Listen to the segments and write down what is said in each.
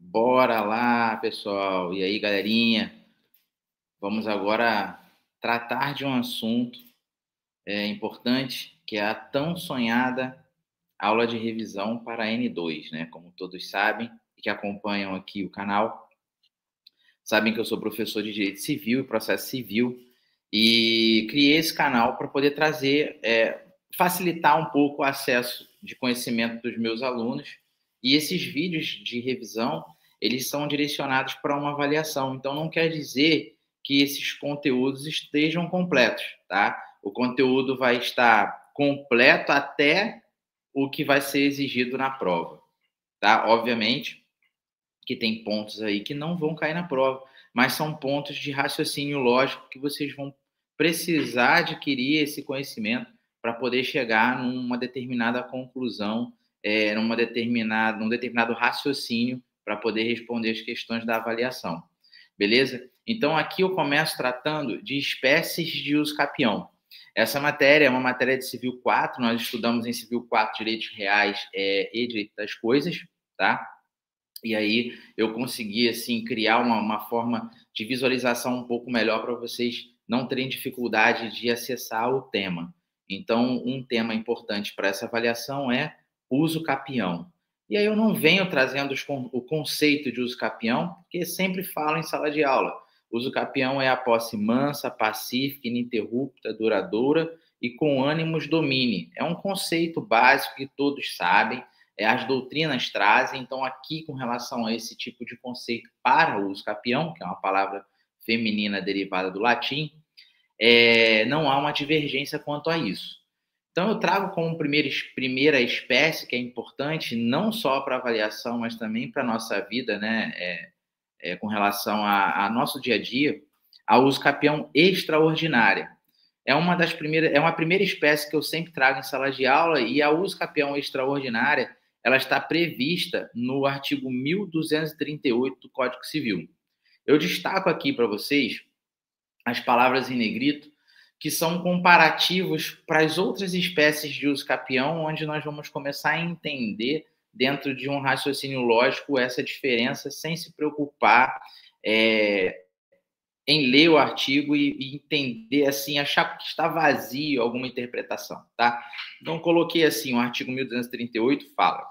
Bora lá, pessoal. E aí, galerinha? Vamos agora tratar de um assunto importante, que é a tão sonhada aula de revisão para a N2, né? Como todos sabem e que acompanham aqui o canal, sabem que eu sou professor de Direito Civil e Processo Civil e criei esse canal para poder trazer, facilitar um pouco o acesso de conhecimento dos meus alunos. E esses vídeos de revisão, eles são direcionados para uma avaliação. Então, não quer dizer que esses conteúdos estejam completos, tá? O conteúdo vai estar completo até o que vai ser exigido na prova, tá? Obviamente que tem pontos aí que não vão cair na prova, mas são pontos de raciocínio lógico que vocês vão precisar adquirir esse conhecimento para poder chegar numa determinada conclusão, num determinado raciocínio para poder responder as questões da avaliação. Beleza? Então, aqui eu começo tratando de espécies de uso capião. Essa matéria é uma matéria de Civil 4, nós estudamos em Civil 4 direitos reais e direito das coisas, tá? E aí eu consegui, assim, criar uma forma de visualização um pouco melhor para vocês não terem dificuldade de acessar o tema. Então, um tema importante para essa avaliação é uso capião. E aí eu não venho trazendo o conceito de uso capião, porque sempre falo em sala de aula. Uso capião é a posse mansa, pacífica, ininterrupta, duradoura e com ânimos domine. É um conceito básico que todos sabem, as doutrinas trazem. Então, aqui, com relação a esse tipo de conceito para o uso capião, que é uma palavra feminina derivada do latim, não há uma divergência quanto a isso. Então, eu trago como primeira espécie, que é importante, não só para avaliação, mas também para a nossa vida, né, com relação a nosso dia a dia, a uso capião extraordinária. É uma primeira espécie que eu sempre trago em sala de aula, e a uso capião extraordinária, ela está prevista no artigo 1238 do Código Civil. Eu destaco aqui para vocês as palavras em negrito, que são comparativos para as outras espécies de uso capião, onde nós vamos começar a entender, dentro de um raciocínio lógico, essa diferença, sem se preocupar em ler o artigo e entender, assim, achar que está vazio alguma interpretação, tá? Então, coloquei assim, o artigo 1238 fala: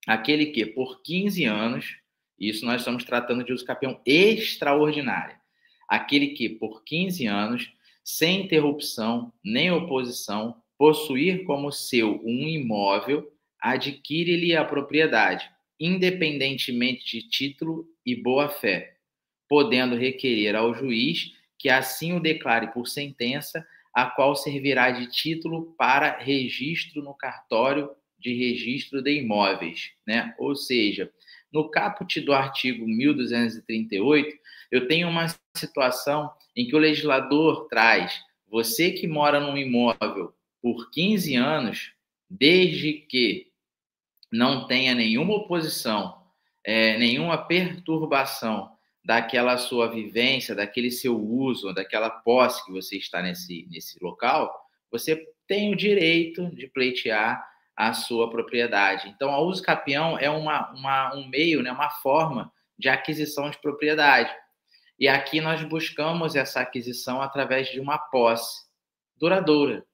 aquele que, por 15 anos, isso nós estamos tratando de uso capião extraordinária, aquele que, por 15 anos, sem interrupção nem oposição, possuir como seu um imóvel, adquire-lhe a propriedade, independentemente de título e boa-fé, podendo requerer ao juiz que assim o declare por sentença, a qual servirá de título para registro no cartório de registro de imóveis, né? Ou seja, no caput do artigo 1238, eu tenho uma situação em que o legislador traz: você que mora num imóvel por 15 anos, desde que não tenha nenhuma oposição, nenhuma perturbação daquela sua vivência, daquele seu uso, daquela posse que você está nesse local, você tem o direito de pleitear a sua propriedade. Então, a uso capião é um meio, né, uma forma de aquisição de propriedade. E aqui nós buscamos essa aquisição através de uma posse duradoura,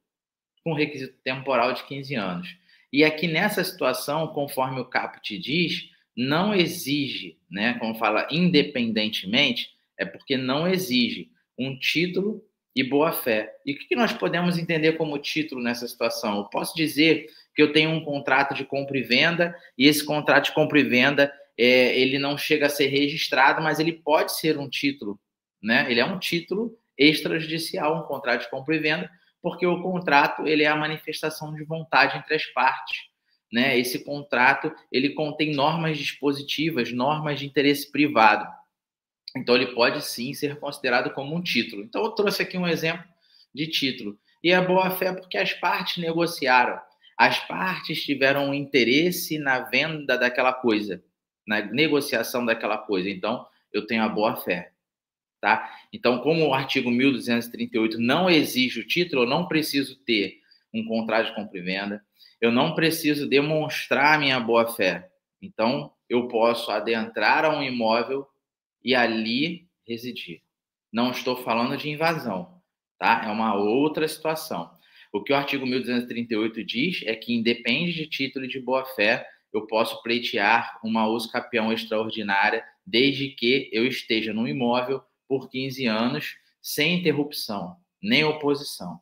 com requisito temporal de 15 anos. E aqui nessa situação, conforme o caput diz, não exige, né, como fala independentemente, é porque não exige um título e boa-fé. E o que nós podemos entender como título nessa situação? Eu posso dizer que eu tenho um contrato de compra e venda, e esse contrato de compra e venda, ele não chega a ser registrado, mas ele pode ser um título, né? Ele é um título extrajudicial, um contrato de compra e venda, porque o contrato, ele é a manifestação de vontade entre as partes, né? Esse contrato, ele contém normas dispositivas, normas de interesse privado. Então, ele pode sim ser considerado como um título. Então, eu trouxe aqui um exemplo de título. E é boa-fé porque as partes negociaram. As partes tiveram um interesse na venda daquela coisa, na negociação daquela coisa. Então, eu tenho a boa-fé. Tá? Então, como o artigo 1238 não exige o título, eu não preciso ter um contrato de compra e venda, eu não preciso demonstrar a minha boa-fé. Então, eu posso adentrar a um imóvel e ali residir. Não estou falando de invasão, tá? É uma outra situação. O que o artigo 1238 diz é que, independe de título de boa-fé, eu posso pleitear uma usucapião extraordinária desde que eu esteja no imóvel por 15 anos, sem interrupção, nem oposição.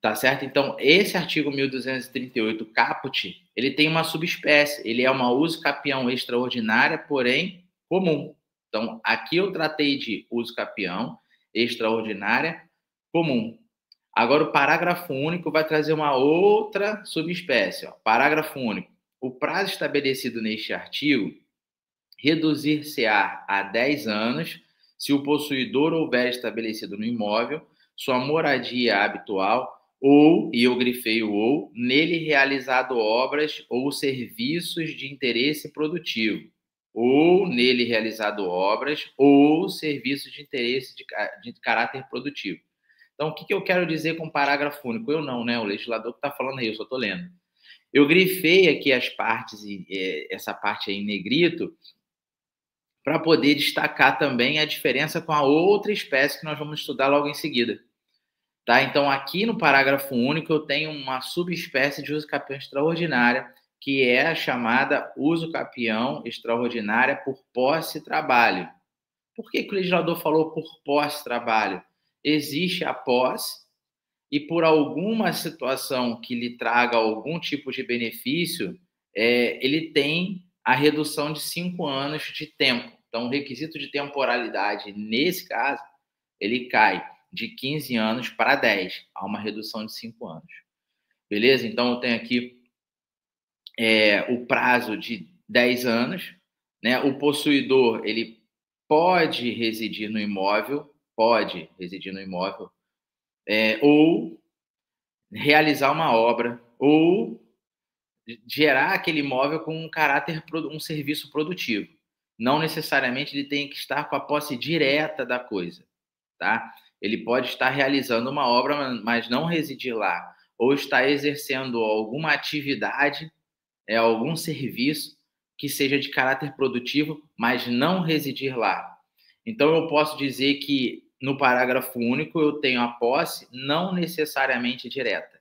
Tá certo? Então, esse artigo 1238 caput, ele tem uma subespécie, ele é uma usucapião extraordinária, porém comum. Então, aqui eu tratei de usucapião extraordinária comum. Agora, o parágrafo único vai trazer uma outra subespécie. Ó. Parágrafo único. O prazo estabelecido neste artigo reduzir-se-á a 10 anos se o possuidor houver estabelecido no imóvel sua moradia habitual ou, e eu grifei o ou, nele realizado obras ou serviços de interesse produtivo. Ou nele realizado obras ou serviços de interesse de caráter produtivo. Então, o que eu quero dizer com parágrafo único? Eu não, né? O legislador que está falando aí, eu só estou lendo. Eu grifei aqui as partes, essa parte aí em negrito, para poder destacar também a diferença com a outra espécie que nós vamos estudar logo em seguida. Tá? Então, aqui no parágrafo único, eu tenho uma subespécie de usucapião extraordinária, que é a chamada usucapião extraordinária por posse e trabalho. Por que o legislador falou por posse e trabalho? Existe a posse e, por alguma situação que lhe traga algum tipo de benefício, ele tem a redução de 5 anos de tempo. Então, o requisito de temporalidade, nesse caso, ele cai de 15 anos para 10. Há uma redução de 5 anos. Beleza? Então, eu tenho aqui o prazo de 10 anos. Né? O possuidor, ele pode residir no imóvel, ou realizar uma obra, ou gerar aquele imóvel com um serviço produtivo. Não necessariamente ele tem que estar com a posse direta da coisa, tá? Ele pode estar realizando uma obra, mas não residir lá, ou estar exercendo alguma atividade, algum serviço que seja de caráter produtivo, mas não residir lá. Então, eu posso dizer que no parágrafo único eu tenho a posse não necessariamente direta,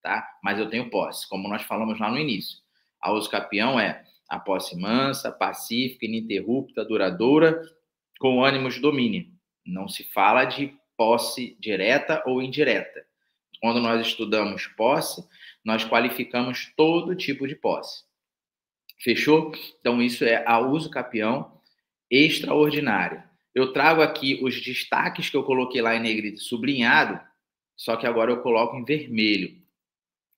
tá? Mas eu tenho posse, como nós falamos lá no início. A usucapião é a posse mansa, pacífica, ininterrupta, duradoura, com ânimo de domínio. Não se fala de posse direta ou indireta. Quando nós estudamos posse, nós qualificamos todo tipo de posse. Fechou? Então, isso é a usucapião extraordinária. Eu trago aqui os destaques que eu coloquei lá em negrito sublinhado, só que agora eu coloco em vermelho.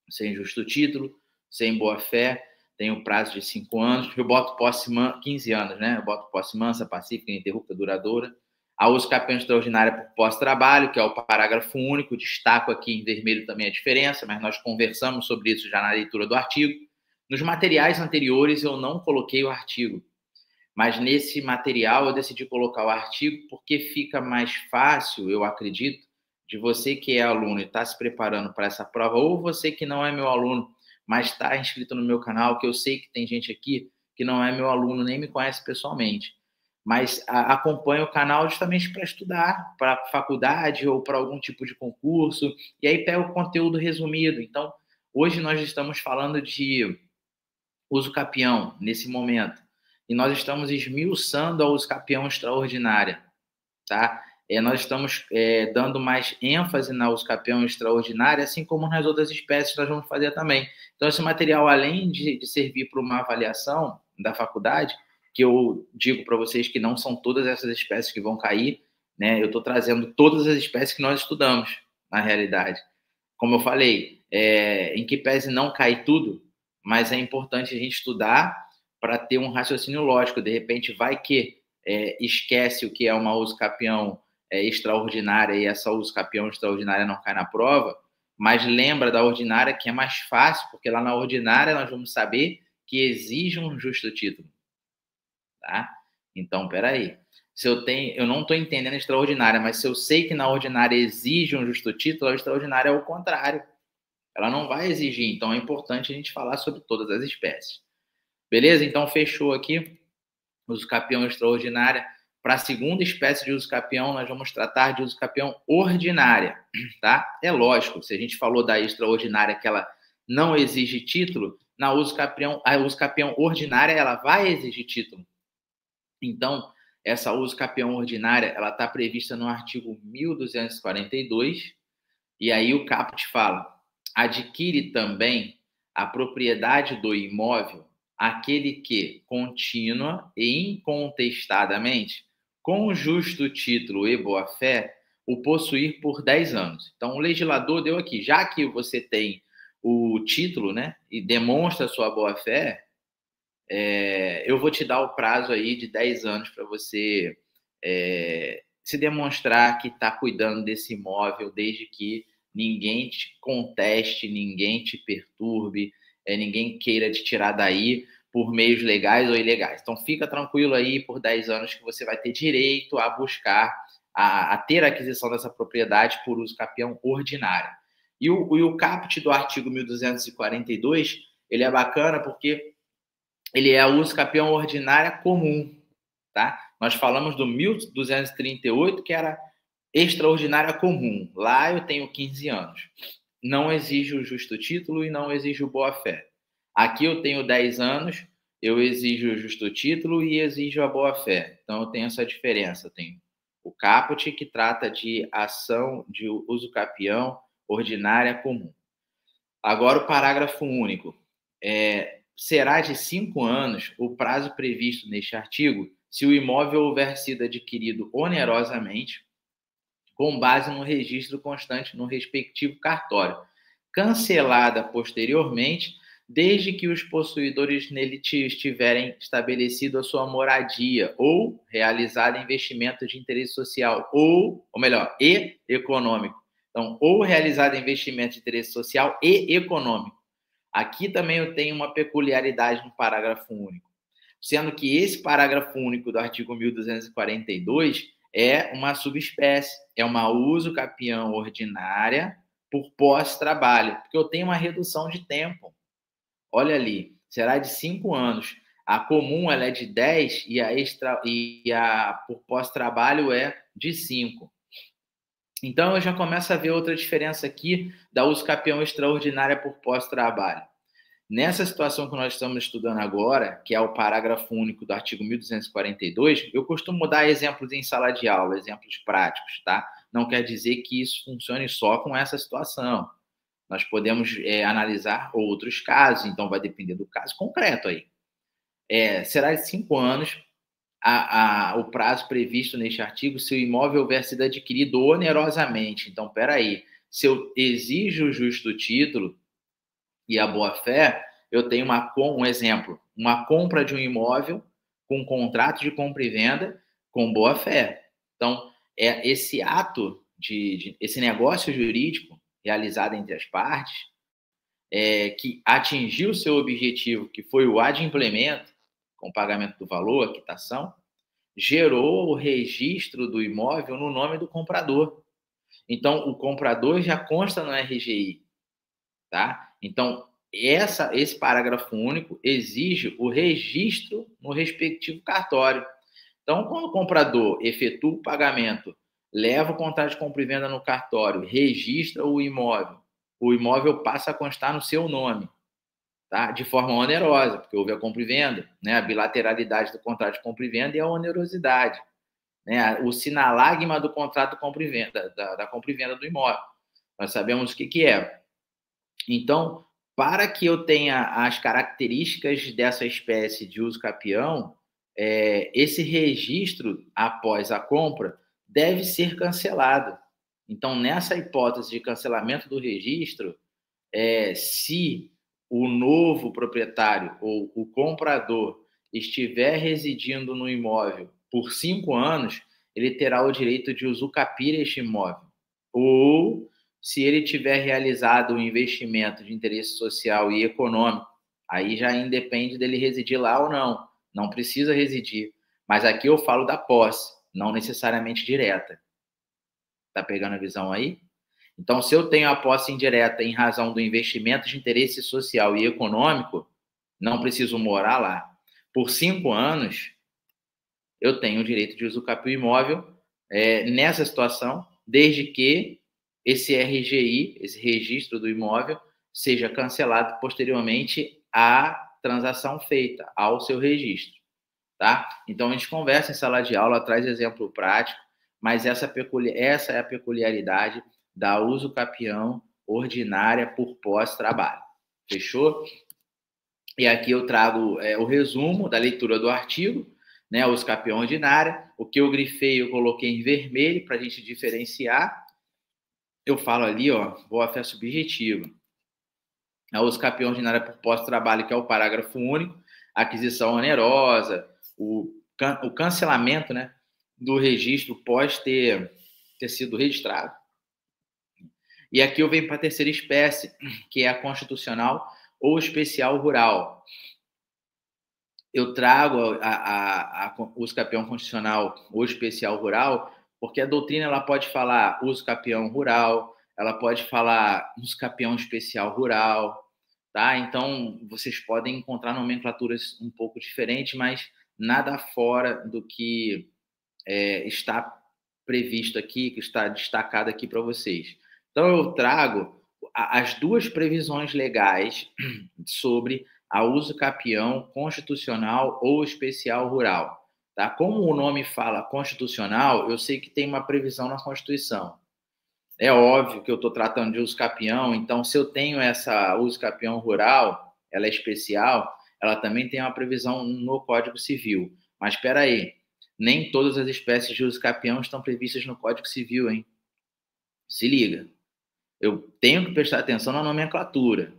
Sem justo título, sem boa-fé, tem um prazo de 5 anos. Eu boto posse 15 anos, né? Eu boto posse mansa, pacífica, ininterrupta, duradoura. A usucapião extraordinária por pós-trabalho, que é o parágrafo único. Destaco aqui em vermelho também a diferença, mas nós conversamos sobre isso já na leitura do artigo. Nos materiais anteriores eu não coloquei o artigo, mas nesse material eu decidi colocar o artigo porque fica mais fácil, eu acredito, de você que é aluno e está se preparando para essa prova, ou você que não é meu aluno, mas está inscrito no meu canal, que eu sei que tem gente aqui que não é meu aluno, nem me conhece pessoalmente, mas acompanha o canal justamente para estudar, para faculdade ou para algum tipo de concurso, e aí pega o conteúdo resumido. Então, hoje nós estamos falando de usucapião, nesse momento, e nós estamos esmiuçando a usucapião extraordinária, tá? Nós estamos dando mais ênfase na usucapião extraordinária, assim como nas outras espécies nós vamos fazer também. Então, esse material, além de servir para uma avaliação da faculdade, que eu digo para vocês que não são todas essas espécies que vão cair, né? Eu estou trazendo todas as espécies que nós estudamos, na realidade. Como eu falei, em que pese não cair tudo, mas é importante a gente estudar para ter um raciocínio lógico. De repente, vai que esquece o que é uma usucapião extraordinária e essa usucapião extraordinária não cai na prova, mas lembra da ordinária, que é mais fácil, porque lá na ordinária nós vamos saber que exige um justo título. Tá? Então, peraí. Eu não estou entendendo a extraordinária, mas se eu sei que na ordinária exige um justo título, a extraordinária é o contrário. Ela não vai exigir. Então, é importante a gente falar sobre todas as espécies. Beleza? Então, fechou aqui uso capião extraordinária. Para a segunda espécie de uso capião, nós vamos tratar de uso capião ordinária, tá? É lógico, se a gente falou da extraordinária que ela não exige título, na uso capião, a uso capião ordinária ela vai exigir título. Então, essa uso capião ordinária, ela está prevista no artigo 1242, e aí o caput fala: adquire também a propriedade do imóvel aquele que, contínua e incontestadamente, com justo título e boa-fé, o possuir por 10 anos. Então, o legislador deu aqui, já que você tem o título, né, e demonstra sua boa-fé, eu vou te dar o prazo aí de 10 anos para você se demonstrar que está cuidando desse imóvel desde que ninguém te conteste, ninguém te perturbe, ninguém queira te tirar daí por meios legais ou ilegais. Então, fica tranquilo aí por 10 anos que você vai ter direito a buscar, a ter a aquisição dessa propriedade por uso capião ordinário. E o caput do artigo 1242, ele é bacana porque ele é a uso capião ordinária comum, tá? Nós falamos do 1238, que era extraordinária comum. Lá eu tenho 15 anos. Não exige o justo título e não exige o boa-fé. Aqui eu tenho 10 anos, eu exijo o justo título e exijo a boa-fé. Então eu tenho essa diferença. Eu tenho o caput, que trata de ação de uso capião ordinária comum. Agora o parágrafo único. Será de 5 anos o prazo previsto neste artigo se o imóvel houver sido adquirido onerosamente, com base no registro constante no respectivo cartório, cancelada posteriormente, desde que os possuidores nele estiverem estabelecido a sua moradia ou realizado investimento de interesse social ou melhor, e econômico. Então, ou realizado investimento de interesse social e econômico. Aqui também eu tenho uma peculiaridade no parágrafo único, sendo que esse parágrafo único do artigo 1242 é uma subespécie, é uma uso capião ordinária por pós-trabalho, porque eu tenho uma redução de tempo. Olha ali, será de 5 anos. A comum ela é de 10 e a por pós-trabalho é de 5. Então, eu já começo a ver outra diferença aqui da uso capião extraordinária por pós-trabalho. Nessa situação que nós estamos estudando agora, que é o parágrafo único do artigo 1242, eu costumo dar exemplos em sala de aula, exemplos práticos, tá? Não quer dizer que isso funcione só com essa situação. Nós podemos analisar outros casos, então vai depender do caso concreto aí. Será de 5 anos o prazo previsto neste artigo se o imóvel houver sido adquirido onerosamente. Então, peraí, se eu exijo o justo título e a boa-fé, eu tenho um exemplo, uma compra de um imóvel com um contrato de compra e venda com boa-fé. Então, esse ato, esse negócio jurídico realizado entre as partes, que atingiu o seu objetivo, que foi o adimplemento, com o pagamento do valor, a quitação, gerou o registro do imóvel no nome do comprador. Então, o comprador já consta no RGI, tá? Então, esse parágrafo único exige o registro no respectivo cartório. Então, quando o comprador efetua o pagamento, leva o contrato de compra e venda no cartório, registra o imóvel passa a constar no seu nome, tá? De forma onerosa, porque houve a compra e venda, né? A bilateralidade do contrato de compra e venda e a onerosidade, né? O sinalagma do contrato de compra e venda, da compra e venda do imóvel. Nós sabemos o que é. Então, para que eu tenha as características dessa espécie de uso capião, esse registro após a compra deve ser cancelado. Então, nessa hipótese de cancelamento do registro, se o novo proprietário ou o comprador estiver residindo no imóvel por 5 anos, ele terá o direito de usucapir este imóvel. Ou, se ele tiver realizado um investimento de interesse social e econômico, aí já independe dele residir lá ou não. Não precisa residir. Mas aqui eu falo da posse, não necessariamente direta. Tá pegando a visão aí? Então, se eu tenho a posse indireta em razão do investimento de interesse social e econômico, não preciso morar lá. Por 5 anos, eu tenho o direito de usucapião imóvel nessa situação, desde que esse RGI, esse registro do imóvel, seja cancelado posteriormente à transação feita, ao seu registro. Tá? Então, a gente conversa em sala de aula, traz exemplo prático, mas essa é a peculiaridade da usucapião ordinária por pós-trabalho. Fechou? E aqui eu trago o resumo da leitura do artigo, né, usucapião ordinária. O que eu grifei, eu coloquei em vermelho para a gente diferenciar. Eu falo ali, ó, vou à fé subjetiva. A usucapião ordinária por pós-trabalho, que é o parágrafo único, aquisição onerosa, o cancelamento, né, do registro pós ter sido registrado. E aqui eu venho para a terceira espécie, que é a constitucional ou especial rural. Eu trago o usucapião constitucional ou especial rural, porque a doutrina ela pode falar usucapião rural, ela pode falar usucapião especial rural, tá? Então, vocês podem encontrar nomenclaturas um pouco diferentes, mas nada fora do que está previsto aqui, que está destacado aqui para vocês. Então, eu trago as duas previsões legais sobre a usucapião constitucional ou especial rural. Tá? Como o nome fala constitucional, eu sei que tem uma previsão na Constituição. É óbvio que eu estou tratando de usucapião, então se eu tenho essa usucapião rural, ela é especial, ela também tem uma previsão no Código Civil. Mas espera aí, nem todas as espécies de usucapião estão previstas no Código Civil, hein? Se liga. Eu tenho que prestar atenção na nomenclatura.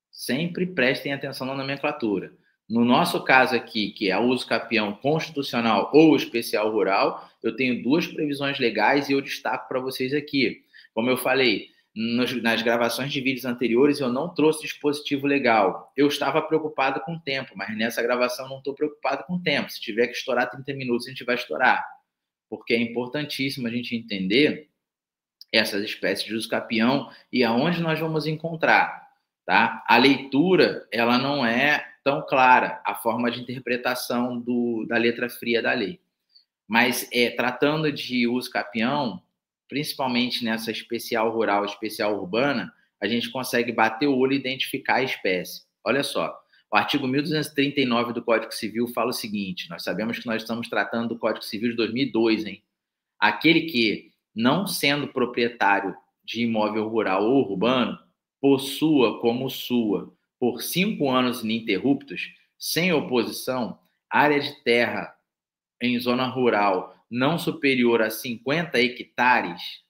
Sempre prestem atenção na nomenclatura. No nosso caso aqui, que é a usucapião constitucional ou especial rural, eu tenho duas previsões legais e eu destaco para vocês aqui. Como eu falei, nas gravações de vídeos anteriores, eu não trouxe dispositivo legal. Eu estava preocupado com o tempo, mas nessa gravação não estou preocupado com o tempo. Se tiver que estourar 30 minutos, a gente vai estourar. Porque é importantíssimo a gente entender essas espécies de usucapião e aonde nós vamos encontrar. Tá? A leitura ela não é tão clara, a forma de interpretação da letra fria da lei. Mas tratando de usucapião, principalmente nessa especial rural, especial urbana, a gente consegue bater o olho e identificar a espécie. Olha só, o artigo 1239 do Código Civil fala o seguinte, nós sabemos que nós estamos tratando do Código Civil de 2002, hein? Aquele que, não sendo proprietário de imóvel rural ou urbano, possua como sua, por 5 anos ininterruptos, sem oposição, área de terra em zona rural não superior a 50 hectares,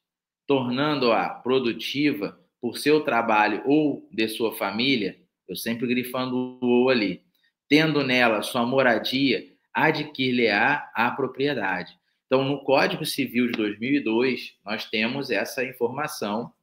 tornando-a produtiva por seu trabalho ou de sua família, eu sempre grifando o ou ali, tendo nela sua moradia, adquirir-lhe-á a propriedade. Então, no Código Civil de 2002, nós temos essa informação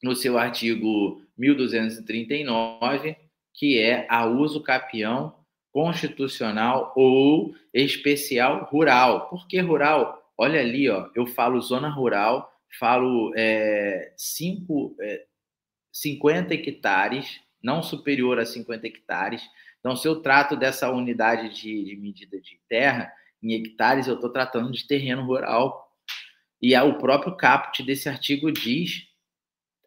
no seu artigo 1239, que é a usucapião constitucional ou especial rural. Por que rural? Olha ali, ó, eu falo zona rural, falo 50 hectares, não superior a 50 hectares. Então, se eu trato dessa unidade de medida de terra em hectares, eu estou tratando de terreno rural. E o próprio caput desse artigo diz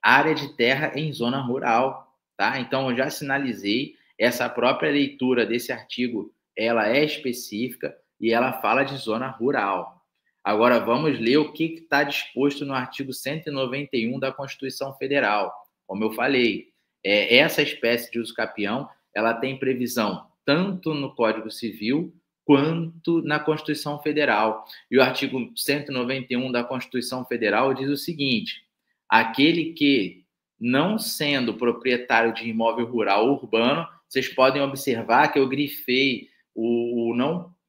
área de terra em zona rural, tá? Então, eu já sinalizei, essa própria leitura desse artigo, ela é específica e ela fala de zona rural. Agora, vamos ler o que está disposto no artigo 191 da Constituição Federal. Como eu falei, essa espécie de usucapião, ela tem previsão tanto no Código Civil quanto na Constituição Federal. E o artigo 191 da Constituição Federal diz o seguinte: aquele que, não sendo proprietário de imóvel rural ou urbano, vocês podem observar que eu grifei o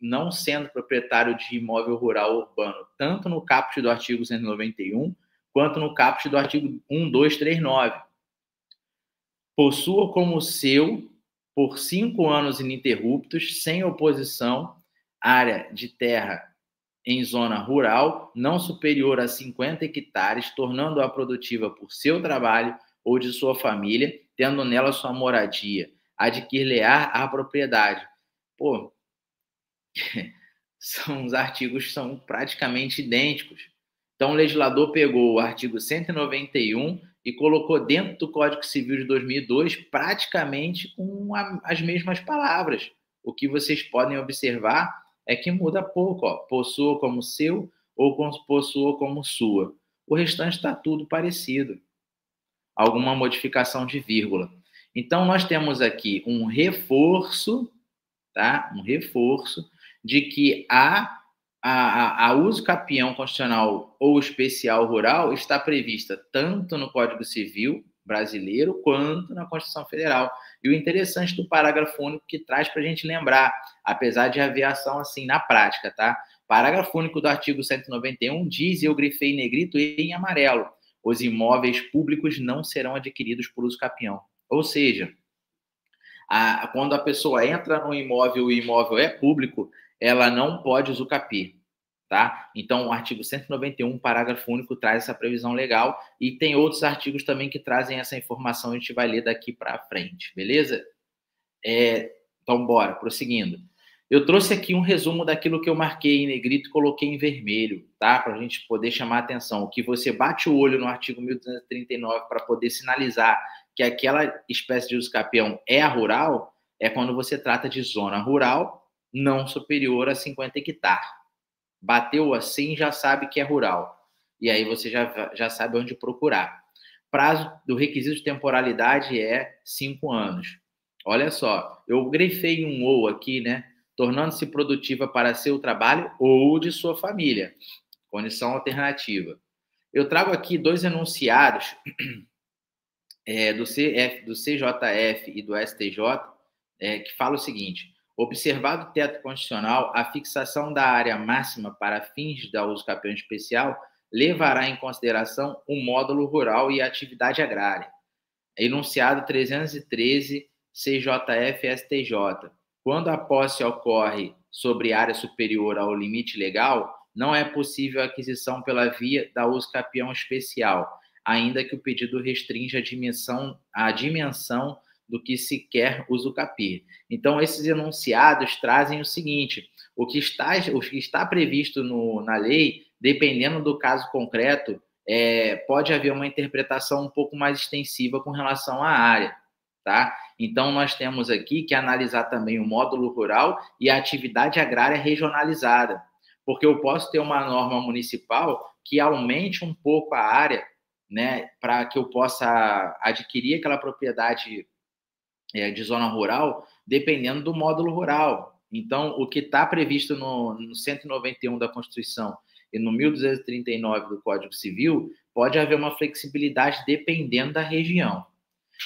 não sendo proprietário de imóvel rural ou urbano, tanto no caput do artigo 191, quanto no caput do artigo 1239. Possua como seu, por 5 anos ininterruptos, sem oposição, área de terra em zona rural, não superior a 50 hectares, tornando-a produtiva por seu trabalho ou de sua família, tendo nela sua moradia, adquir-lhe-á a propriedade. Pô, os artigos são praticamente idênticos. Então, o legislador pegou o artigo 191 e colocou dentro do Código Civil de 2002 praticamente com as mesmas palavras. O que vocês podem observar é que muda pouco, ó, possua como seu ou possua como sua. O restante está tudo parecido. Alguma modificação de vírgula. Então, nós temos aqui um reforço, tá? Um reforço de que a uso capião constitucional ou especial rural está prevista tanto no Código Civil brasileiro quanto na Constituição Federal. E o interessante do parágrafo único que traz para a gente lembrar, apesar de haver ação assim na prática, tá? Parágrafo único do artigo 191 diz, e eu grifei em negrito e em amarelo, os imóveis públicos não serão adquiridos por uso capião. Ou seja, quando a pessoa entra no imóvel e o imóvel é público, ela não pode usucapir, tá? Então, o artigo 191, parágrafo único, traz essa previsão legal e tem outros artigos também que trazem essa informação, a gente vai ler daqui para frente, beleza? Então, bora, prosseguindo. Eu trouxe aqui um resumo daquilo que eu marquei em negrito e coloquei em vermelho, tá? Para a gente poder chamar a atenção. Que você bate o olho no artigo 1239 para poder sinalizar que aquela espécie de uso capião é a rural, é quando você trata de zona rural não superior a 50 hectares. Bateu assim, já sabe que é rural. E aí você já sabe onde procurar. Prazo do requisito de temporalidade é 5 anos. Olha só, eu grifei um ou aqui, né? Tornando-se produtiva para seu trabalho ou de sua família. Condição alternativa. Eu trago aqui 2 enunciados do CJF e do STJ que falam o seguinte: observado o teto constitucional, a fixação da área máxima para fins da uso capião especial levará em consideração o módulo rural e a atividade agrária. Enunciado 313 CJF-STJ. Quando a posse ocorre sobre área superior ao limite legal, não é possível a aquisição pela via da uso capião especial, ainda que o pedido restrinja a dimensão do que se quer usucapir. Então, esses enunciados trazem o seguinte: o que está previsto na lei, dependendo do caso concreto, pode haver uma interpretação um pouco mais extensiva com relação à área, tá? Então, nós temos aqui que analisar também o módulo rural e a atividade agrária regionalizada, porque eu posso ter uma norma municipal que aumente um pouco a área, né, para que eu possa adquirir aquela propriedade de zona rural, dependendo do módulo rural. Então, o que está previsto no 191 da Constituição e no 1239 do Código Civil, pode haver uma flexibilidade dependendo da região.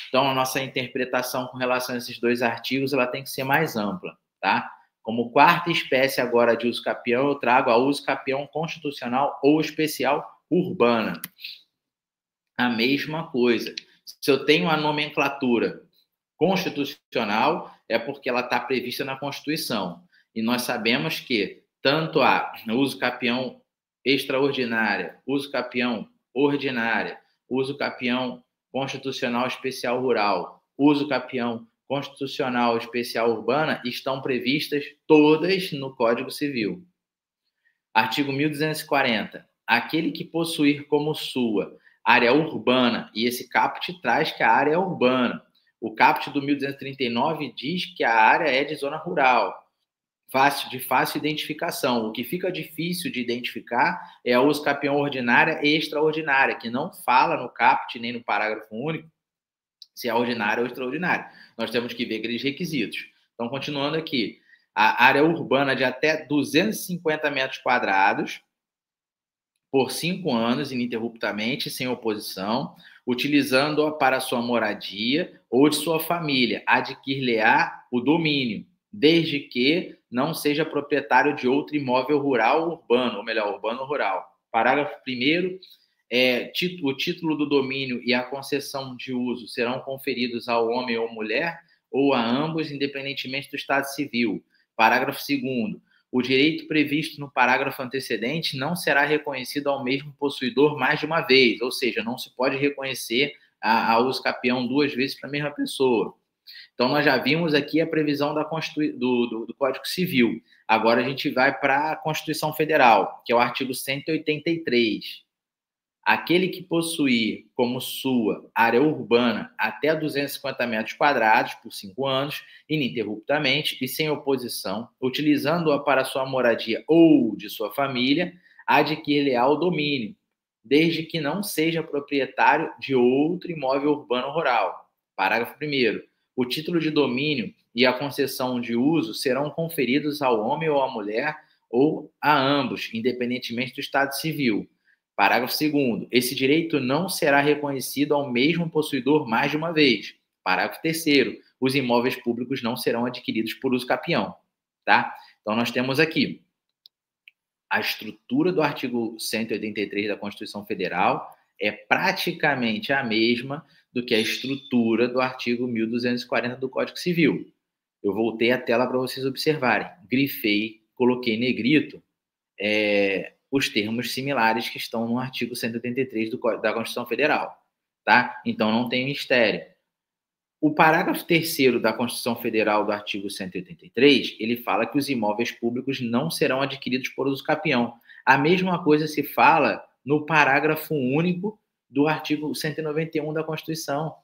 Então, a nossa interpretação com relação a esses 2 artigos, ela tem que ser mais ampla, tá? Como quarta espécie agora de uso capião, eu trago a uso capião constitucional ou especial urbana. A mesma coisa. Se eu tenho a nomenclatura constitucional, é porque ela está prevista na Constituição. E nós sabemos que tanto a uso capião extraordinária, uso capião ordinária, uso capião constitucional especial rural, uso capião constitucional especial urbana estão previstas todas no Código Civil. Artigo 1240. Aquele que possuir como sua área urbana, e esse caput traz que a área é urbana. O caput do 1239 diz que a área é de zona rural, de fácil identificação. O que fica difícil de identificar é a uso capião ordinária e extraordinária, que não fala no caput nem no parágrafo único se é ordinária ou extraordinária. Nós temos que ver aqueles requisitos. Então, continuando aqui, a área urbana de até 250 metros quadrados por 5 anos, ininterruptamente, sem oposição, utilizando-a para sua moradia ou de sua família, adquirir-lhe-á o domínio, desde que não seja proprietário de outro imóvel rural ou urbano, ou melhor, urbano ou rural. Parágrafo 1º, o título do domínio e a concessão de uso serão conferidos ao homem ou mulher ou a ambos, independentemente do estado civil. Parágrafo 2º, o direito previsto no parágrafo antecedente não será reconhecido ao mesmo possuidor mais de uma vez, ou seja, não se pode reconhecer a uso capião 2 vezes para a mesma pessoa. Então, nós já vimos aqui a previsão do Código Civil. Agora a gente vai para a Constituição Federal, que é o artigo 183. Aquele que possuir como sua área urbana até 250 metros quadrados por 5 anos, ininterruptamente e sem oposição, utilizando-a para sua moradia ou de sua família, adquirir-lhe-á o domínio, desde que não seja proprietário de outro imóvel urbano rural. Parágrafo 1º. O título de domínio e a concessão de uso serão conferidos ao homem ou à mulher ou a ambos, independentemente do estado civil. Parágrafo 2º. Esse direito não será reconhecido ao mesmo possuidor mais de uma vez. Parágrafo 3º. Os imóveis públicos não serão adquiridos por uso capião. Tá? Então, nós temos aqui a estrutura do artigo 183 da Constituição Federal é praticamente a mesma do que a estrutura do artigo 1240 do Código Civil. Eu voltei a tela para vocês observarem. Grifei, coloquei negrito, os termos similares que estão no artigo 183 da Constituição Federal. Tá? Então, não tem mistério. O parágrafo 3º da Constituição Federal do artigo 183, ele fala que os imóveis públicos não serão adquiridos por uso capião. A mesma coisa se fala no parágrafo único do artigo 191 da Constituição.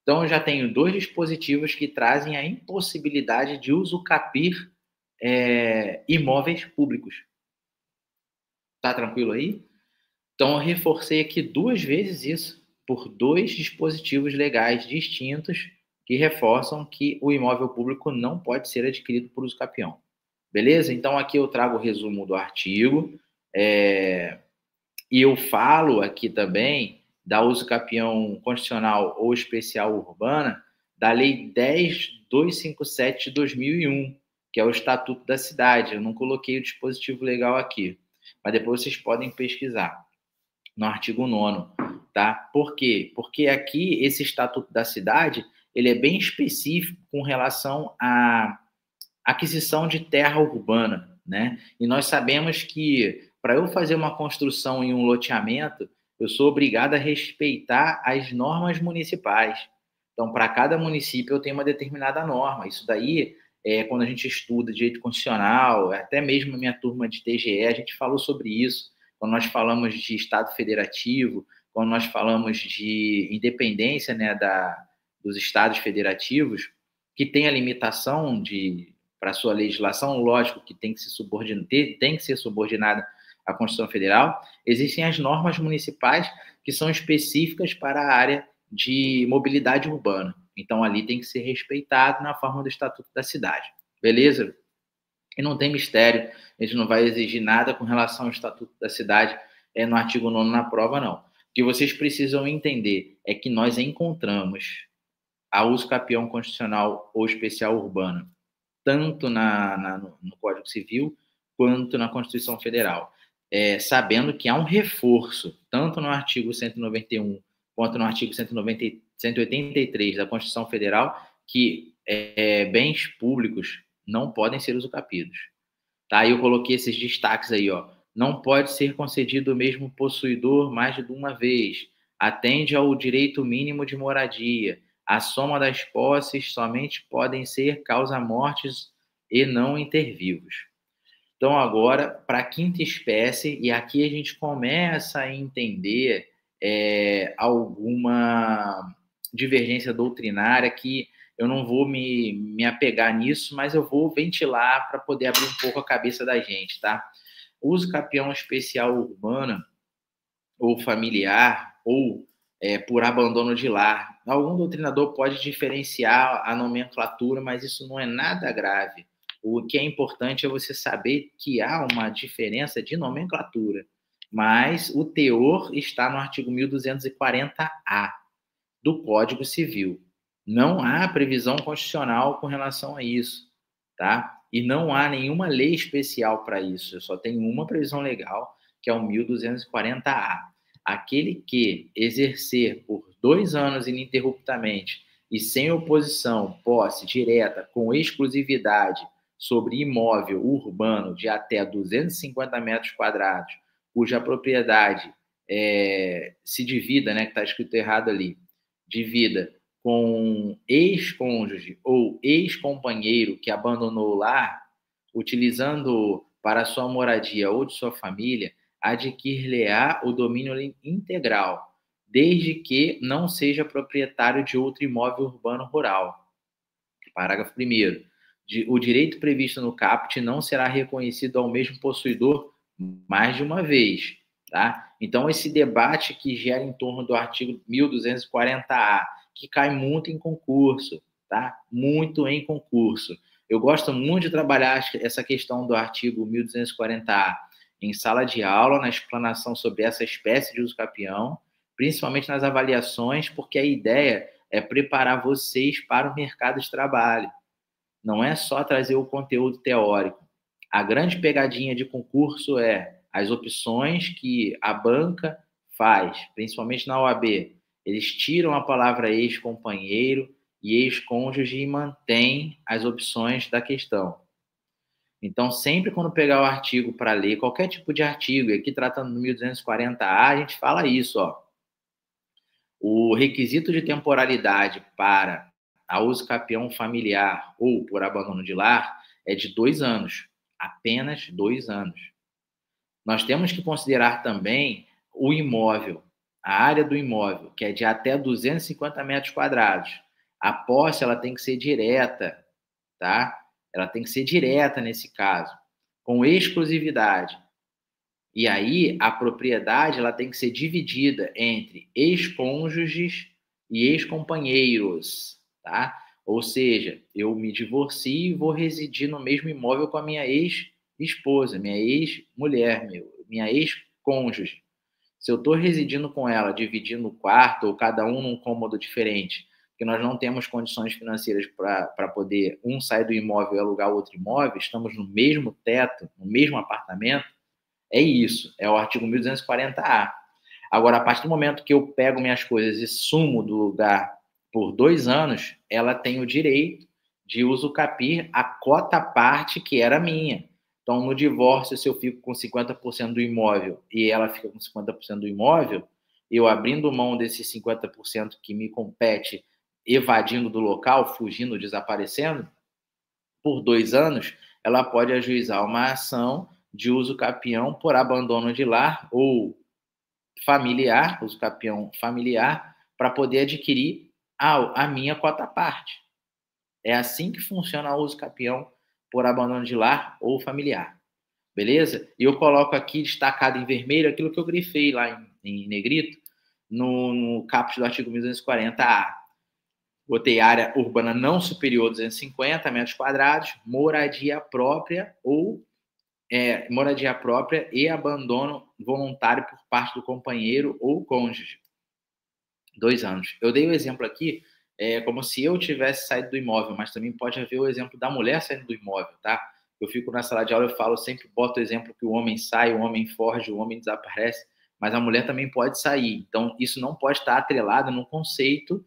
Então, eu já tenho 2 dispositivos que trazem a impossibilidade de usucapir imóveis públicos. Tá tranquilo aí? Então, eu reforcei aqui 2 vezes isso, por 2 dispositivos legais distintos que reforçam que o imóvel público não pode ser adquirido por uso capião. Beleza? Então, aqui eu trago o resumo do artigo, e eu falo aqui também da uso capião constitucional ou especial urbana da Lei 10.257 de 2001, que é o Estatuto da Cidade. Eu não coloquei o dispositivo legal aqui, mas depois vocês podem pesquisar no artigo 9º, tá? Por quê? Porque aqui esse Estatuto da Cidade, ele é bem específico com relação à aquisição de terra urbana, né? E nós sabemos que para eu fazer uma construção em um loteamento, eu sou obrigado a respeitar as normas municipais. Então, para cada município eu tenho uma determinada norma. Isso daí, quando a gente estuda direito constitucional, até mesmo a minha turma de TGE, a gente falou sobre isso. Quando nós falamos de Estado federativo, quando nós falamos de independência, né, dos Estados federativos, que tem a limitação para sua legislação, lógico que tem que ser subordinada à Constituição Federal, existem as normas municipais que são específicas para a área de mobilidade urbana. Então, ali tem que ser respeitado na forma do Estatuto da Cidade. Beleza? E não tem mistério, a gente não vai exigir nada com relação ao Estatuto da Cidade no artigo 9º na prova, não. O que vocês precisam entender é que nós encontramos a uso capião constitucional ou especial urbana, tanto no Código Civil quanto na Constituição Federal, sabendo que há um reforço, tanto no artigo 191 quanto no artigo 183 da Constituição Federal, que bens públicos não podem ser usucapidos. Tá? Eu coloquei esses destaques aí, ó. Não pode ser concedido o mesmo possuidor mais de uma vez. Atende ao direito mínimo de moradia. A soma das posses somente podem ser causa-mortes e não intervivos. Então, agora, para a quinta espécie, e aqui a gente começa a entender alguma divergência doutrinária que eu não vou me apegar nisso, mas eu vou ventilar para poder abrir um pouco a cabeça da gente, tá? Uso capião especial urbana ou familiar ou por abandono de lar. Algum doutrinador pode diferenciar a nomenclatura, mas isso não é nada grave. O que é importante é você saber que há uma diferença de nomenclatura, mas o teor está no artigo 1240-A do Código Civil. Não há previsão constitucional com relação a isso, tá? E não há nenhuma lei especial para isso. Eu só tenho uma previsão legal, que é o 1240-A. Aquele que exercer por 2 anos ininterruptamente e sem oposição, posse direta, com exclusividade sobre imóvel urbano de até 250 metros quadrados, cuja propriedade se divida, né, que está escrito errado ali, divida com ex-cônjuge ou ex-companheiro que abandonou o lar, utilizando para sua moradia ou de sua família, adquirir-lhe-á o domínio integral, desde que não seja proprietário de outro imóvel urbano rural. Parágrafo 1º. O direito previsto no caput não será reconhecido ao mesmo possuidor mais de uma vez. Tá? Então, esse debate que gera em torno do artigo 1240-A, que cai muito em concurso, tá? Muito em concurso. Eu gosto muito de trabalhar essa questão do artigo 1240-A em sala de aula, na explanação sobre essa espécie de uso capião, principalmente nas avaliações, porque a ideia é preparar vocês para o mercado de trabalho. Não é só trazer o conteúdo teórico. A grande pegadinha de concurso é as opções que a banca faz, principalmente na OAB. Eles tiram a palavra ex-companheiro e ex-cônjuge e mantêm as opções da questão. Então, sempre quando pegar o artigo para ler, qualquer tipo de artigo, e aqui tratando do 1240-A, a gente fala isso, ó. O requisito de temporalidade para a uso capião familiar ou por abandono de lar é de 2 anos, apenas 2 anos. Nós temos que considerar também o imóvel, a área do imóvel, que é de até 250 metros quadrados. A posse ela tem que ser direta, tá? Ela tem que ser direta nesse caso, com exclusividade. E aí, a propriedade ela tem que ser dividida entre ex-cônjuges e ex-companheiros, tá? Ou seja, eu me divorcio e vou residir no mesmo imóvel com a minha ex-esposa, minha ex-mulher, minha ex-cônjuge. Se eu estou residindo com ela, dividindo o quarto, ou cada um num cômodo diferente, porque nós não temos condições financeiras para poder um sair do imóvel e alugar o outro imóvel, estamos no mesmo teto, no mesmo apartamento, é isso, é o artigo 1240-A. Agora, a partir do momento que eu pego minhas coisas e sumo do lugar por 2 anos, ela tem o direito de usucapir a cota parte que era minha. Então, no divórcio, se eu fico com 50% do imóvel e ela fica com 50% do imóvel, eu abrindo mão desses 50% que me compete, evadindo do local, fugindo, desaparecendo, por 2 anos, ela pode ajuizar uma ação de uso capião por abandono de lar ou familiar, uso capião familiar, para poder adquirir a minha cota parte. É assim que funciona o uso capião por abandono de lar ou familiar. Beleza? E eu coloco aqui destacado em vermelho aquilo que eu grifei lá em negrito no caput do artigo 1240-A. Botei área urbana não superior a 250 metros quadrados, moradia própria ou moradia própria e abandono voluntário por parte do companheiro ou cônjuge. 2 anos. Eu dei o exemplo aqui como se eu tivesse saído do imóvel, mas também pode haver o exemplo da mulher saindo do imóvel, tá? Eu fico na sala de aula, eu falo, sempre boto o exemplo que o homem sai, o homem foge, o homem desaparece, mas a mulher também pode sair. Então, isso não pode estar atrelado no conceito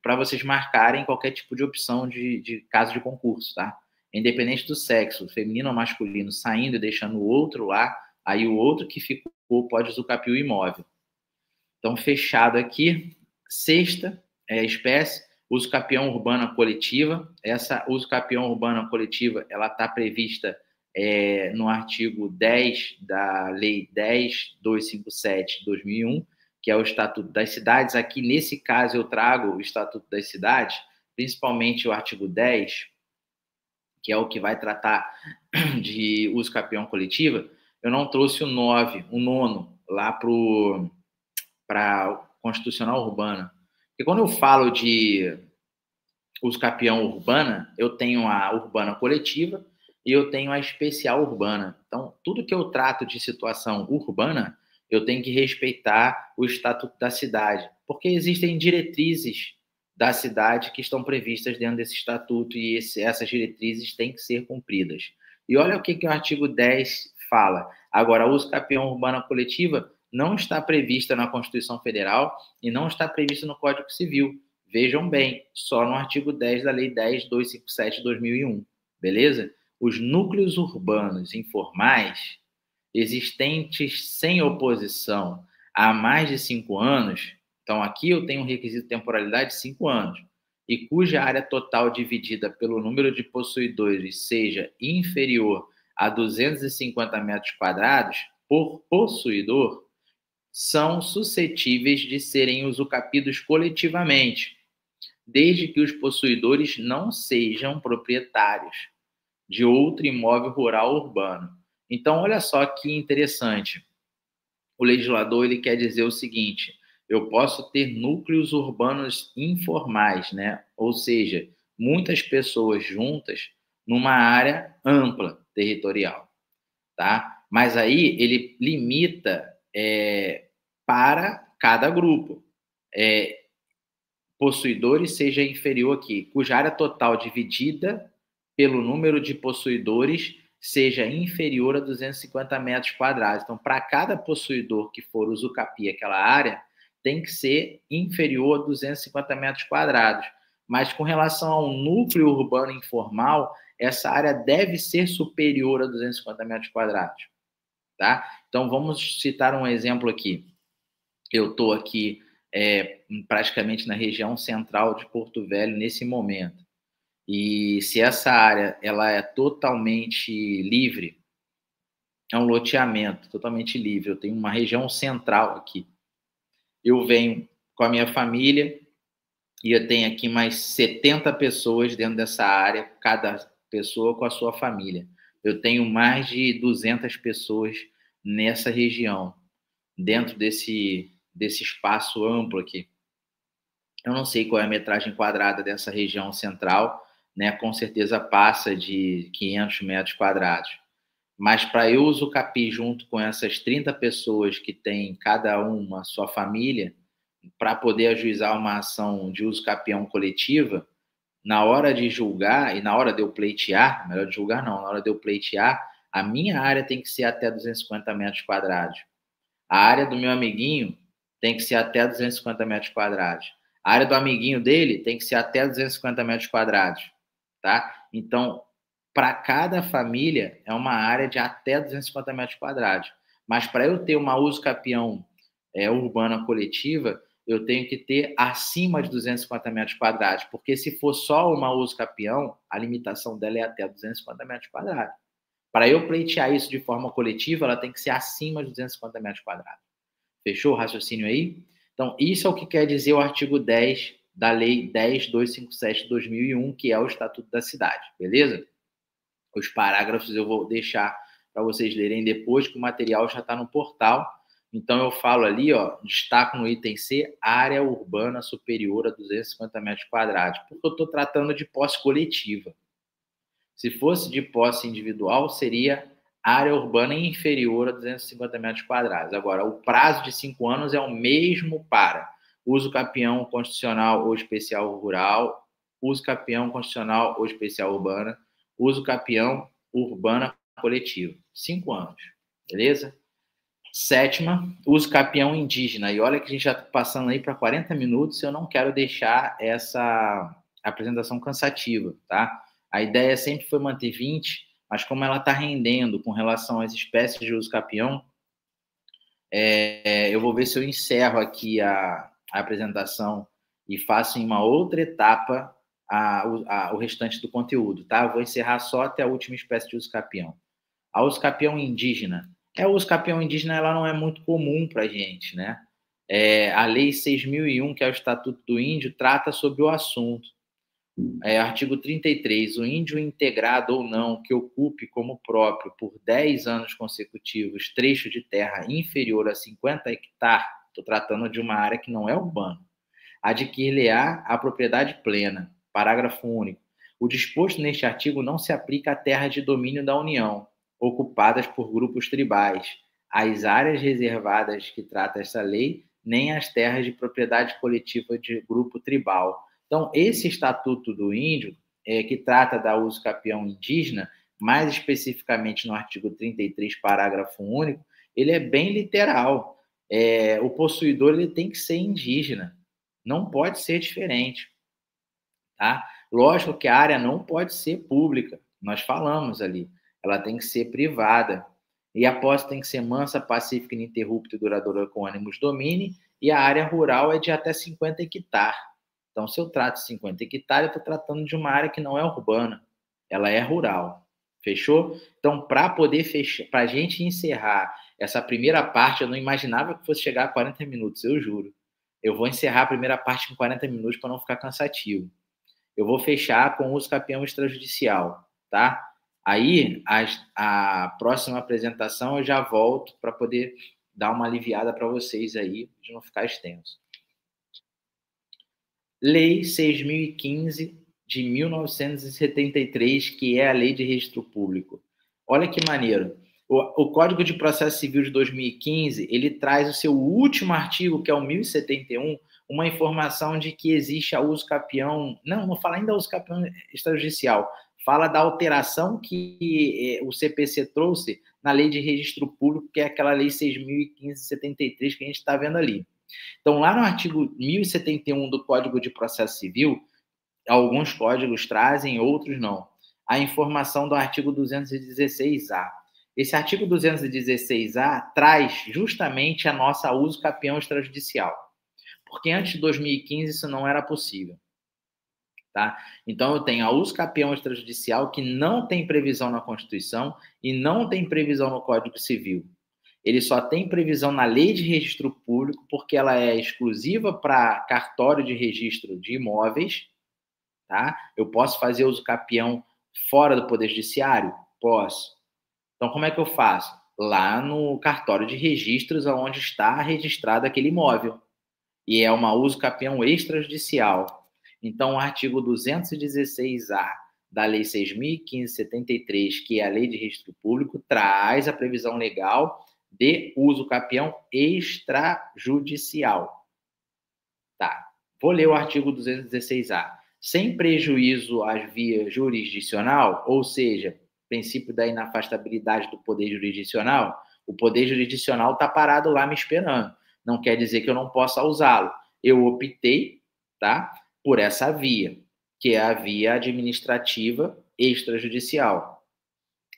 para vocês marcarem qualquer tipo de opção de caso de concurso, tá? Independente do sexo, feminino ou masculino, saindo e deixando o outro lá, aí o outro que ficou pode usucapir o imóvel. Então, fechado aqui. Sexta espécie, uso capião urbana coletiva. Essa uso capião urbana coletiva, ela está prevista no artigo 10 da Lei 10.257 de 2001, que é o Estatuto das Cidades. Aqui, nesse caso, eu trago o Estatuto das Cidades, principalmente o artigo 10, que é o que vai tratar de uso capião coletiva. Eu não trouxe o 9, o 9, lá para constitucional urbana. Porque quando eu falo de uso capião urbana, eu tenho a urbana coletiva e eu tenho a especial urbana. Então, tudo que eu trato de situação urbana, eu tenho que respeitar o Estatuto da Cidade, porque existem diretrizes da cidade que estão previstas dentro desse estatuto e essas diretrizes têm que ser cumpridas. E olha o que o artigo 10 fala. Agora, a uso capião urbana coletiva não está prevista na Constituição Federal e não está prevista no Código Civil. Vejam bem, só no artigo 10 da Lei 10.257 de 2001, beleza? Os núcleos urbanos informais existentes sem oposição há mais de 5 anos, então aqui eu tenho um requisito de temporalidade de 5 anos. e cuja área total dividida pelo número de possuidores seja inferior a 250 metros quadrados por possuidor, são suscetíveis de serem usucapidos coletivamente, desde que os possuidores não sejam proprietários de outro imóvel rural urbano. Então, olha só que interessante. O legislador ele quer dizer o seguinte: eu posso ter núcleos urbanos informais, né? Ou seja, muitas pessoas juntas numa área ampla territorial, tá? Mas aí ele limita para cada grupo. Possuidores seja inferior aqui, cuja área total dividida pelo número de possuidores seja inferior a 250 metros quadrados. Então, para cada possuidor que for usucapiar aquela área, tem que ser inferior a 250 metros quadrados. Mas com relação ao núcleo urbano informal, essa área deve ser superior a 250 metros quadrados. Tá? Então, vamos citar um exemplo aqui. Eu estou aqui praticamente na região central de Porto Velho nesse momento. E se essa área ela é totalmente livre, é um loteamento totalmente livre, eu tenho uma região central aqui. Eu venho com a minha família e eu tenho aqui mais 70 pessoas dentro dessa área, cada pessoa com a sua família. Eu tenho mais de 200 pessoas nessa região, dentro desse espaço amplo aqui. Eu não sei qual é a metragem quadrada dessa região central, né? Com certeza passa de 500 metros quadrados. Mas para eu usucapiar junto com essas 30 pessoas que tem cada uma sua família, para poder ajuizar uma ação de usucapião coletiva, na hora de julgar e na hora de eu pleitear, melhor de julgar não, na hora de eu pleitear, a minha área tem que ser até 250 metros quadrados. A área do meu amiguinho tem que ser até 250 metros quadrados. A área do amiguinho dele tem que ser até 250 metros quadrados, tá? Então, para cada família, é uma área de até 250 metros quadrados. Mas para eu ter uma usucapião urbana coletiva, eu tenho que ter acima de 250 metros quadrados, porque se for só uma usucapião, a limitação dela é até 250 metros quadrados. Para eu pleitear isso de forma coletiva, ela tem que ser acima de 250 metros quadrados. Fechou o raciocínio aí? Então, isso é o que quer dizer o artigo 10 da Lei 10.257 de 2001, que é o Estatuto da Cidade, beleza? Os parágrafos eu vou deixar para vocês lerem depois, que o material já está no portal. Então, eu falo ali, ó, destaco no item C, área urbana superior a 250 metros quadrados, porque eu estou tratando de posse coletiva. Se fosse de posse individual, seria área urbana inferior a 250 metros quadrados. Agora, o prazo de 5 anos é o mesmo para uso capião constitucional ou especial rural, uso capião constitucional ou especial urbana, uso capião urbana coletivo. 5 anos, beleza? Sétima, uso capião indígena. E olha que a gente já está passando aí para 40 minutos, eu não quero deixar essa apresentação cansativa, tá? A ideia sempre foi manter 20, mas como ela está rendendo com relação às espécies de uso capião, eu vou ver se eu encerro aqui a apresentação e faço em uma outra etapa o restante do conteúdo, tá? Eu vou encerrar só até a última espécie de uso capião. A uso capião indígena. O uso capião indígena ela não é muito comum para a gente, né? A Lei 6.001, que é o Estatuto do Índio, trata sobre o assunto. Artigo 33. O índio integrado ou não que ocupe como próprio por 10 anos consecutivos trecho de terra inferior a 50 hectares, estou tratando de uma área que não é urbana, adquirir-lhe-á a propriedade plena. Parágrafo único. O disposto neste artigo não se aplica a terras de domínio da União, ocupadas por grupos tribais, às áreas reservadas que trata essa lei, nem às terras de propriedade coletiva de grupo tribal. Então, esse Estatuto do Índio, que trata da uso capião indígena, mais especificamente no artigo 33, parágrafo único, ele é bem literal. O possuidor ele tem que ser indígena, não pode ser diferente. Tá? Lógico que a área não pode ser pública, nós falamos ali, ela tem que ser privada. E a posse tem que ser mansa, pacífica, ininterrupta e duradoura com ânimos domine, e a área rural é de até 50 hectares. Então, se eu trato 50 hectares, eu estou tratando de uma área que não é urbana, ela é rural. Fechou? Então, para poder fechar, para a gente encerrar essa primeira parte, eu não imaginava que fosse chegar a 40 minutos, eu juro. Eu vou encerrar a primeira parte com 40 minutos para não ficar cansativo. Eu vou fechar com o uso capião extrajudicial, tá? Aí, a próxima apresentação eu já volto para poder dar uma aliviada para vocês aí, de não ficar extenso. Lei 6.015 de 1973, que é a Lei de Registro Público. Olha que maneiro. O Código de Processo Civil de 2015, ele traz o seu último artigo, que é o 1071, uma informação de que existe a uso capião... Não fala ainda uso capião extrajudicial. Fala da alteração que o CPC trouxe na Lei de Registro Público, que é aquela Lei 6.015 de 73 que a gente está vendo ali. Então, lá no artigo 1071 do Código de Processo Civil, alguns códigos trazem, outros não, a informação do artigo 216A. Esse artigo 216A traz justamente a nossa uso capião extrajudicial, porque antes de 2015 isso não era possível. Tá? Então, eu tenho a uso capião extrajudicial, que não tem previsão na Constituição e não tem previsão no Código Civil. Ele só tem previsão na Lei de Registro Público, porque ela é exclusiva para cartório de registro de imóveis. Tá? Eu posso fazer uso capião fora do Poder Judiciário? Posso. Então, como é que eu faço? Lá no cartório de registros, onde está registrado aquele imóvel. E é uma uso capião extrajudicial. Então, o artigo 216A da Lei 6.015/73, que é a Lei de Registro Público, traz a previsão legal de uso capião extrajudicial. Tá. Vou ler o artigo 216A. Sem prejuízo às vias jurisdicional, ou seja, princípio da inafastabilidade do poder jurisdicional, o poder jurisdicional está parado lá me esperando. Não quer dizer que eu não possa usá-lo. Eu optei, tá, por essa via, que é a via administrativa extrajudicial.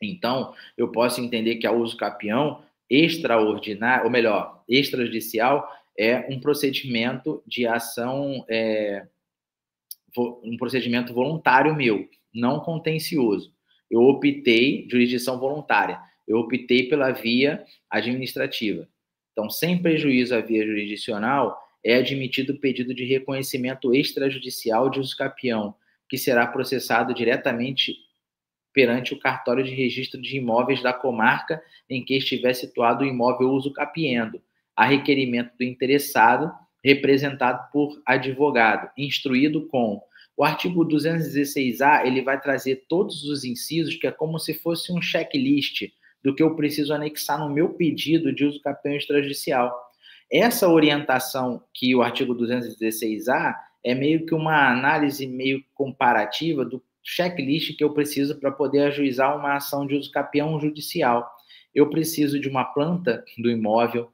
Então, eu posso entender que a uso capião extraordinário, ou melhor, extrajudicial, é um procedimento de ação, um procedimento voluntário meu, não contencioso. Eu optei, jurisdição voluntária, eu optei pela via administrativa. Então, sem prejuízo à via jurisdicional, é admitido o pedido de reconhecimento extrajudicial de uso capião, que será processado diretamente perante o cartório de registro de imóveis da comarca em que estiver situado o imóvel uso capiendo, a requerimento do interessado, representado por advogado, instruído com... O artigo 216A, ele vai trazer todos os incisos, que é como se fosse um checklist do que eu preciso anexar no meu pedido de uso capião extrajudicial. Essa orientação que o artigo 216A é meio que uma análise meio comparativa do checklist que eu preciso para poder ajuizar uma ação de uso capião judicial. Eu preciso de uma planta do imóvel,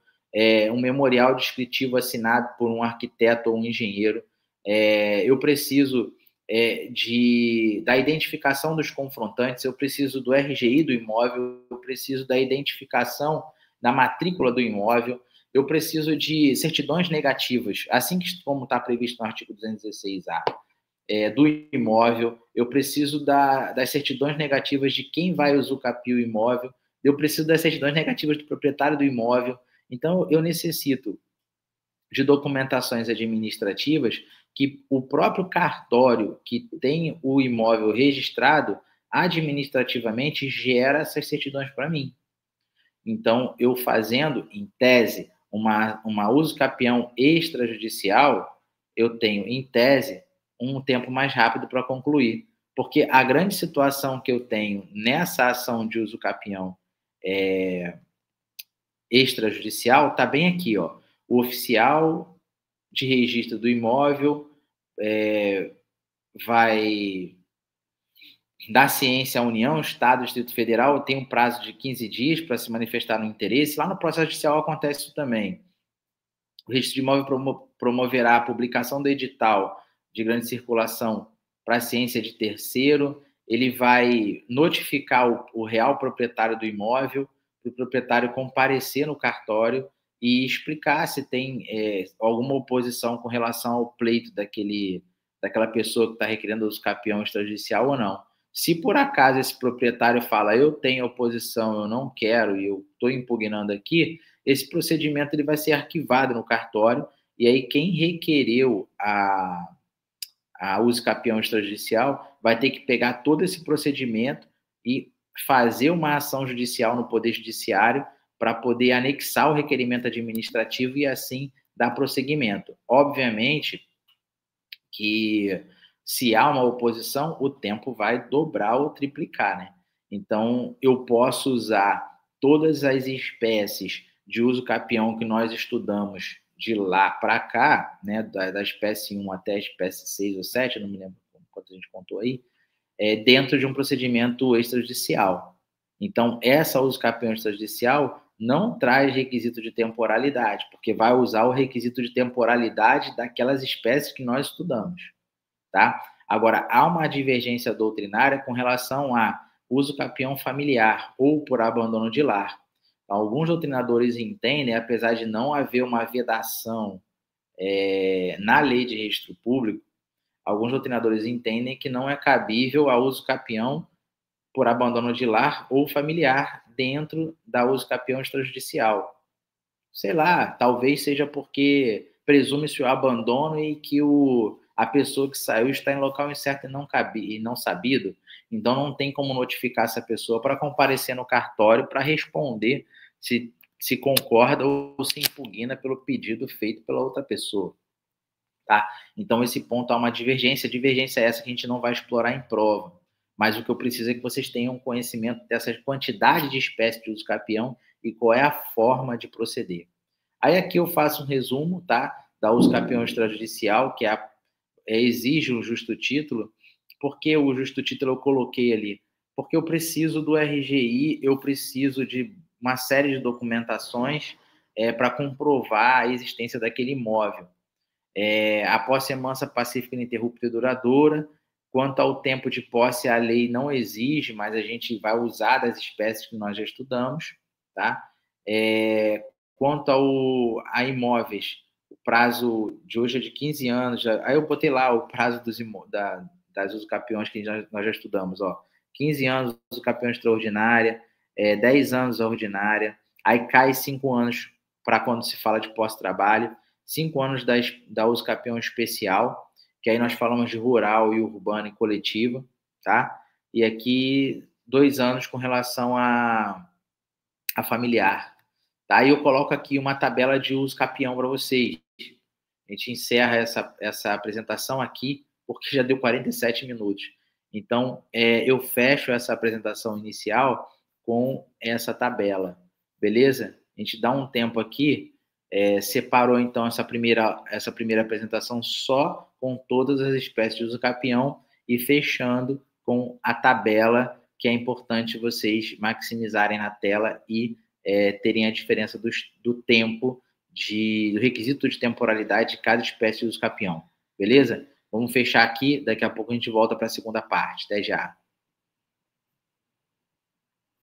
um memorial descritivo assinado por um arquiteto ou um engenheiro, eu preciso da identificação dos confrontantes, eu preciso do RGI do imóvel, eu preciso da identificação da matrícula do imóvel, eu preciso de certidões negativas, assim como está previsto no artigo 216A. Do imóvel, eu preciso das certidões negativas de quem vai usucapiar o imóvel, eu preciso das certidões negativas do proprietário do imóvel. Então, eu necessito de documentações administrativas que o próprio cartório que tem o imóvel registrado administrativamente gera essas certidões para mim. Então, eu fazendo, em tese, uma uso capião extrajudicial, eu tenho, em tese, um tempo mais rápido para concluir. Porque a grande situação que eu tenho nessa ação de uso capião extrajudicial está bem aqui, ó. O oficial de registro do imóvel vai dar ciência à União, Estado, Distrito Federal, tem um prazo de 15 dias para se manifestar no interesse. Lá no processo judicial acontece isso também. O registro de imóvel promoverá a publicação do edital de grande circulação para a ciência de terceiro, ele vai notificar o real proprietário do imóvel, para o proprietário comparecer no cartório e explicar se tem alguma oposição com relação ao pleito daquela pessoa que está requerendo uso capião extrajudicial ou não. Se por acaso esse proprietário fala, eu tenho oposição, eu não quero e eu estou impugnando aqui, esse procedimento ele vai ser arquivado no cartório e aí quem requereu a uso capião extrajudicial vai ter que pegar todo esse procedimento e fazer uma ação judicial no Poder Judiciário para poder anexar o requerimento administrativo e assim dar prosseguimento. Obviamente que se há uma oposição, o tempo vai dobrar ou triplicar, né? Então, eu posso usar todas as espécies de uso capião que nós estudamos de lá para cá, né, da espécie 1 até a espécie 6 ou 7, não me lembro quanto a gente contou aí, dentro de um procedimento extrajudicial. Então, essa uso capião extrajudicial não traz requisito de temporalidade, porque vai usar o requisito de temporalidade daquelas espécies que nós estudamos, tá? Agora, há uma divergência doutrinária com relação a uso capião familiar ou por abandono de lar. Alguns doutrinadores entendem, apesar de não haver uma vedação na lei de registro público, alguns doutrinadores entendem que não é cabível a uso capião por abandono de lar ou familiar dentro da uso capião extrajudicial. Sei lá, talvez seja porque presume-se o abandono e que a pessoa que saiu está em local incerto e não sabido, então não tem como notificar essa pessoa para comparecer no cartório para responder se concorda ou se impugna pelo pedido feito pela outra pessoa. Tá? Então, esse ponto há uma divergência. A divergência é essa que a gente não vai explorar em prova. Mas o que eu preciso é que vocês tenham conhecimento dessa quantidade de espécies de uso capião e qual é a forma de proceder. Aí aqui eu faço um resumo, tá? Da uso capião extrajudicial, que exige um justo título. Por que o justo título eu coloquei ali? Porque eu preciso do RGI, eu preciso de uma série de documentações para comprovar a existência daquele imóvel. A posse é mansa, pacífica, ininterrupta e duradoura. Quanto ao tempo de posse, a lei não exige, mas a gente vai usar das espécies que nós já estudamos, tá? Quanto a imóveis, o prazo de hoje é de 15 anos. Aí eu botei lá o prazo das usucapiões que nós já estudamos. 15 anos usucapião extraordinária, 10 anos a ordinária, aí cai 5 anos para quando se fala de pós-trabalho, 5 anos da usucapião especial, que aí nós falamos de rural e urbana e coletiva, tá? E aqui 2 anos com relação a familiar. Tá? Aí eu coloco aqui uma tabela de uso capião para vocês. A gente encerra essa apresentação aqui, porque já deu 47 minutos. Então, eu fecho essa apresentação inicial com essa tabela, beleza? A gente dá um tempo aqui, separou então essa primeira apresentação só com todas as espécies de uso capião e fechando com a tabela, que é importante vocês maximizarem na tela e terem a diferença do tempo, do requisito de temporalidade de cada espécie de uso capião. Beleza? Vamos fechar aqui, daqui a pouco a gente volta para a segunda parte. Até já.